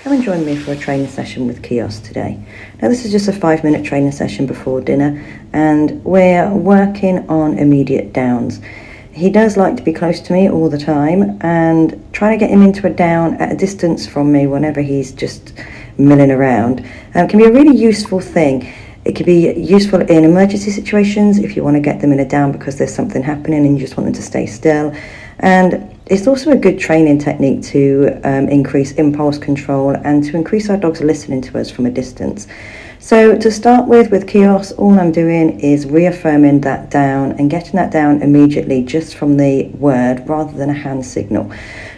Come and join me for a training session with Kiosk today. Now this is just a 5-minute training session before dinner, and we're working on immediate downs. He does like to be close to me all the time, and trying to get him into a down at a distance from me whenever he's just milling around can be a really useful thing. It could be useful in emergency situations if you want to get them in a down because there's something happening and you just want them to stay still. And it's also a good training technique to increase impulse control and to increase our dogs listening to us from a distance. So to start with Kiosk, all I'm doing is reaffirming that down and getting that down immediately just from the word rather than a hand signal.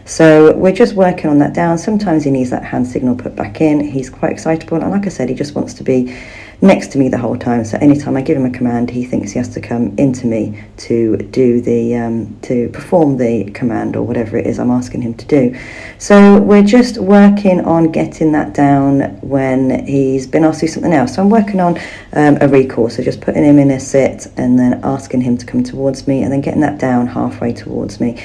So we're just working on that down. Sometimes he needs that hand signal put back in. He's quite excitable, and like I said, he just wants to be next to me the whole time. So anytime I give him a command, he thinks he has to come into me to do to perform the command or whatever it is I'm asking him to do. So we're just working on getting that down when he's been asked to do something else. So I'm working on a recall, so just putting him in a sit and then asking him to come towards me and then getting that down halfway towards me.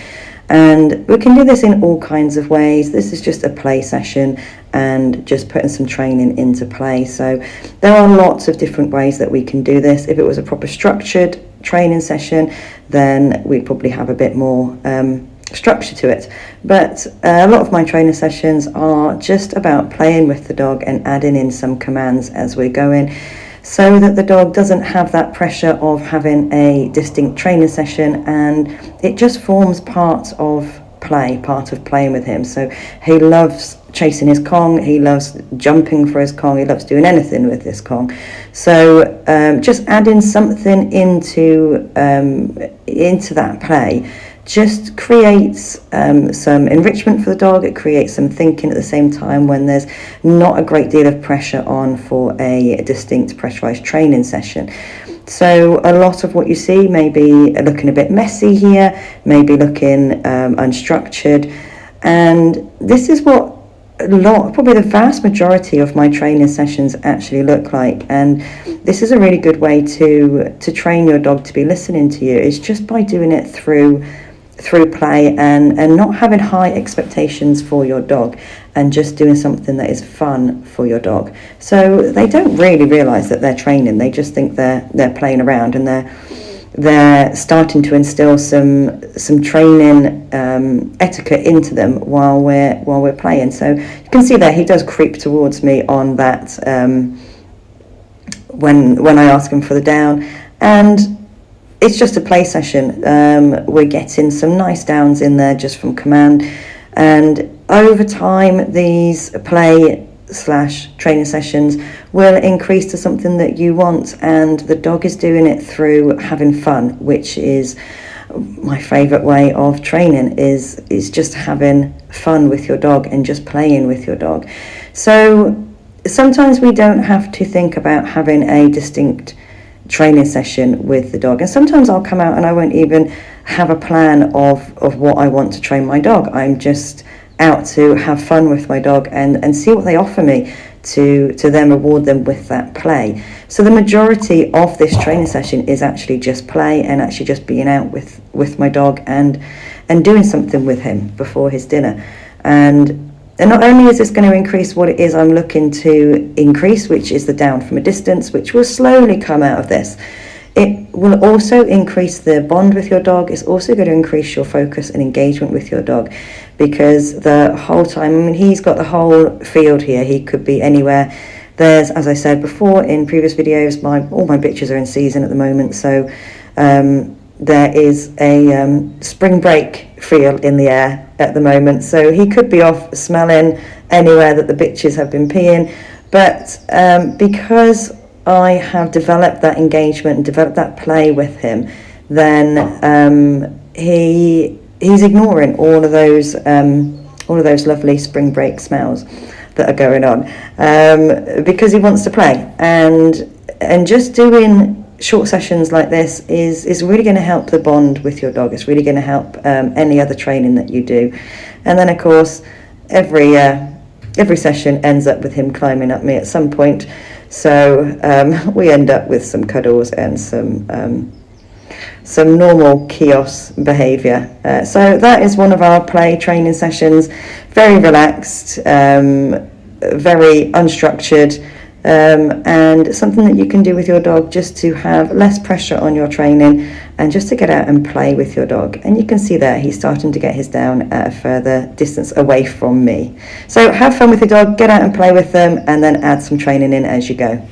And we can do this in all kinds of ways. This is just a play session and just putting some training into play. So there are lots of different ways that we can do this. If it was a proper structured training session, then we'd probably have a bit more structure to it. But a lot of my training sessions are just about playing with the dog and adding in some commands as we're going, so that the dog doesn't have that pressure of having a distinct training session, and it just forms part of playing with him. So he loves chasing his Kong, he loves jumping for his Kong, he loves doing anything with this Kong. So just adding something into that play just creates some enrichment for the dog. It creates some thinking at the same time when there's not a great deal of pressure on for a distinct pressurized training session. So a lot of what you see may be looking a bit messy here, maybe looking unstructured, and this is what probably the vast majority of my training sessions actually look like. And this is a really good way to train your dog to be listening to you, is just by doing it through play and not having high expectations for your dog, and just doing something that is fun for your dog. So they don't really realize that they're training. They just think they're playing around, and they're starting to instill some training etiquette into them while we're playing. So you can see there he does creep towards me on that when I ask him for the down, and it's just a play session. We're getting some nice downs in there just from command, and over time these play / training sessions will increase to something that you want, and the dog is doing it through having fun, which is my favorite way of training, is just having fun with your dog and just playing with your dog. So sometimes we don't have to think about having a distinct training session with the dog, and sometimes I'll come out and I won't even have a plan of what I want to train my dog. I'm just out to have fun with my dog and see what they offer me to then reward them with that play. So the majority of this training session is actually just play and actually just being out with my dog and doing something with him before his dinner. And not only is this going to increase what it is I'm looking to increase, which is the down from a distance, which will slowly come out of this, it will also increase the bond with your dog. It's also going to increase your focus and engagement with your dog, because the whole time, I mean, he's got the whole field here. He could be anywhere. There's, as I said before in previous videos, all my bitches are in season at the moment, so there is a spring break feel in the air at the moment. So he could be off smelling anywhere that the bitches have been peeing, but because I have developed that engagement and developed that play with him, then he's ignoring all of those lovely spring break smells that are going on, because he wants to play. And just doing short sessions like this is really going to help the bond with your dog. It's really going to help any other training that you do. And then of course every session ends up with him climbing up me at some point, so we end up with some cuddles and some normal Kiosk behaviour. So that is one of our play training sessions. Very relaxed, very unstructured, and something that you can do with your dog just to have less pressure on your training and just to get out and play with your dog. And you can see there he's starting to get his down at a further distance away from me. So have fun with your dog, get out and play with them, and then add some training in as you go.